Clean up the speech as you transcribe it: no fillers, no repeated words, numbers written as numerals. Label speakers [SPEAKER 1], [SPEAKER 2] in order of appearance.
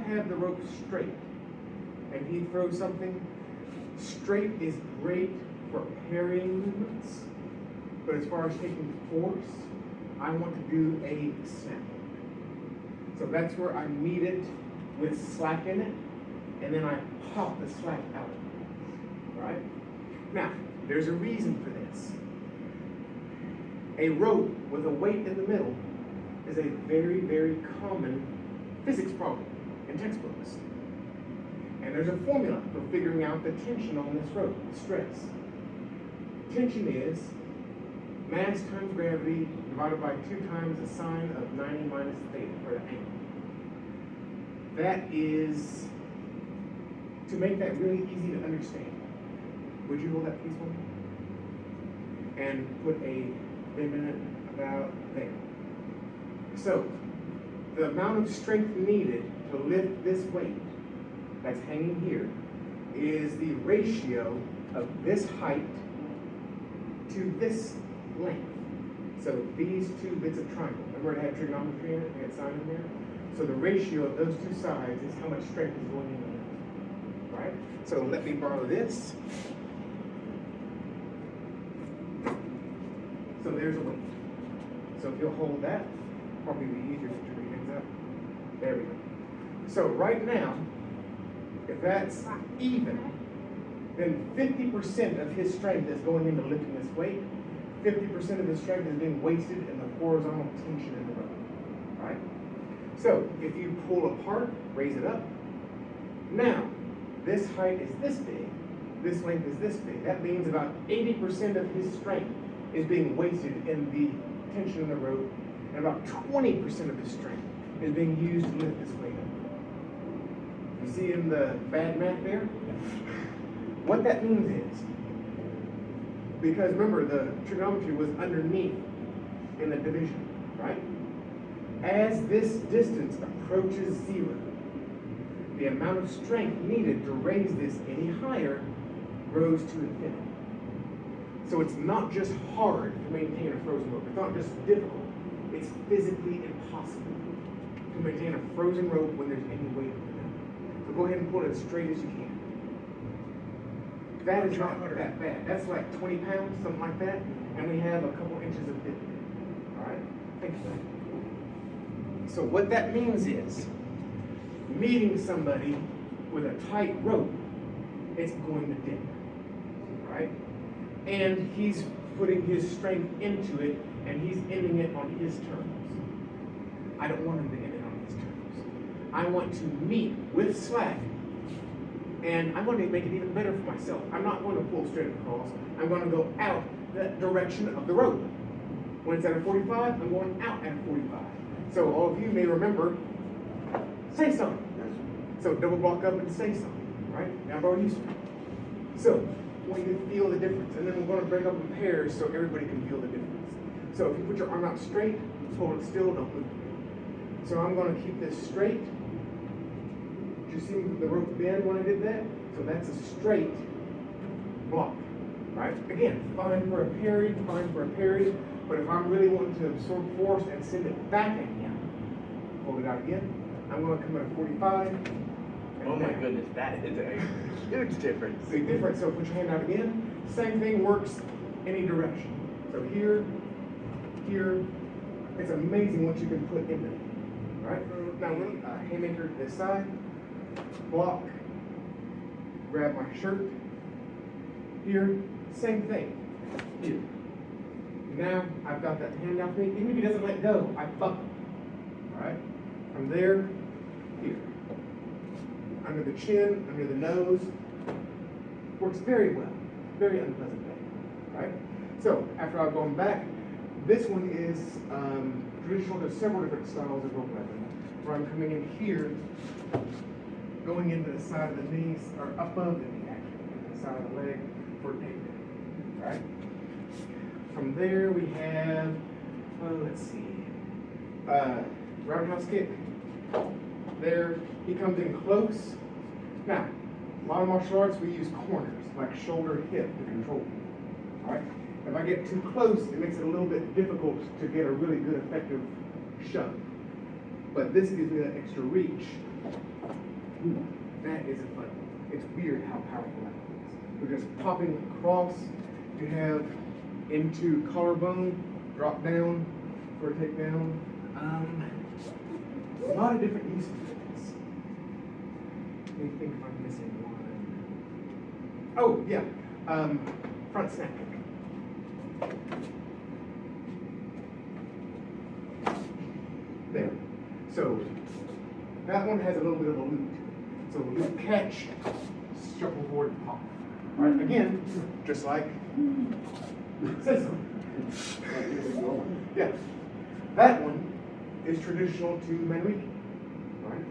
[SPEAKER 1] have the rope straight and he throws something, straight is great for parrying movements, but as far as taking force, I want to do a snap. So that's where I meet it with slack in it, and then I pop the slack out. Right? Now, there's a reason for this. A rope with a weight in the middle is a very, very common physics problem in textbooks. And there's a formula for figuring out the tension on this rope, the stress. Tension is mass times gravity divided by 2 times the sine of 90 minus theta, or the angle. That is, to make that really easy to understand, would you hold that piece for me? And put a minute about there. So, the amount of strength needed to lift this weight that's hanging here is the ratio of this height to this length. So these 2 bits of triangle, remember it had trigonometry in it, it had sine in there? So the ratio of those 2 sides is how much strength is going into it, right? So let me borrow this. So there's a weight. So if you'll hold that, probably be easier to put your hands up. There we go. So right now, if that's even, then 50% of his strength is going into lifting this weight. 50% of his strength is being wasted in the horizontal tension in the rope, right? So if you pull apart, raise it up. Now, this height is this big, this length is this big. That means about 80% of his strength is being wasted in the tension in the rope, and about 20% of his strength is being used to lift this weight up. You see in the bad math there? What that means is, because remember the trigonometry was underneath in the division, right? As this distance approaches 0, the amount of strength needed to raise this any higher grows to infinity. So it's not just hard to maintain a frozen rope. It's not just difficult. It's physically impossible to maintain a frozen rope when there's any weight in it. So go ahead and pull it as straight as you can. That is not that bad. That's like 20 pounds, something like that, and we have a couple inches of dip. All right? Thanks for that. So what that means is, meeting somebody with a tight rope, it's going to dip. Right? And he's putting his strength into it, and he's ending it on his terms. I don't want him to end it on his terms. I want to meet with slack, and I'm going to make it even better for myself. I'm not going to pull straight across. I'm going to go out the direction of the rope. When it's at a 45, I'm going out at a 45. So all of you may remember, say something. So double block up and say something, right? Now I'm already used to it. So I want you to feel the difference, and then we're going to break up in pairs so everybody can feel the difference. So if you put your arm out straight, hold it still, don't move. So I'm going to keep this straight. Did you see the rope bend when I did that? So that's a straight block, right? Again, fine for a parry, fine for a parry, but if I'm really wanting to absorb force and send it back at him, hold it out again. I'm going to come at a 45.
[SPEAKER 2] Oh my goodness, that is a huge difference.
[SPEAKER 1] Big difference. So put your hand out again. Same thing works any direction. So here, here. It's amazing what you can put in it. Right? Now, haymaker this side, block, grab my shirt. Here, same thing. Here. Now I've got that hand out me. Even if he doesn't let go, I buckle. All right? From there, here. Under the chin, under the nose. Works very well. Very unpleasant thing. Right? So, after I've gone back, this one is traditional. There's several different styles of rope weapon. Where I'm coming in here, going into the side of the knees, or above the knee actually, into the side of the leg for a takedown. Right? From there we have, let's see, roundhouse kick. There, he comes in close. Now, a lot of martial arts we use corners, like shoulder, hip, to control me. All right? If I get too close, it makes it a little bit difficult to get a really good, effective shove. But this gives me that extra reach That is a fun one. It's weird how powerful that one is. We're just popping across. You have into collarbone, drop down for a takedown. A lot of different uses for this. Let me think if I'm missing one. Oh, yeah. Front snap kick. There. So that one has a little bit of a loop. So loop catch, shuffle forward, pop. All right, again, just like says so. Yeah. That one is traditional to Manriki. Right?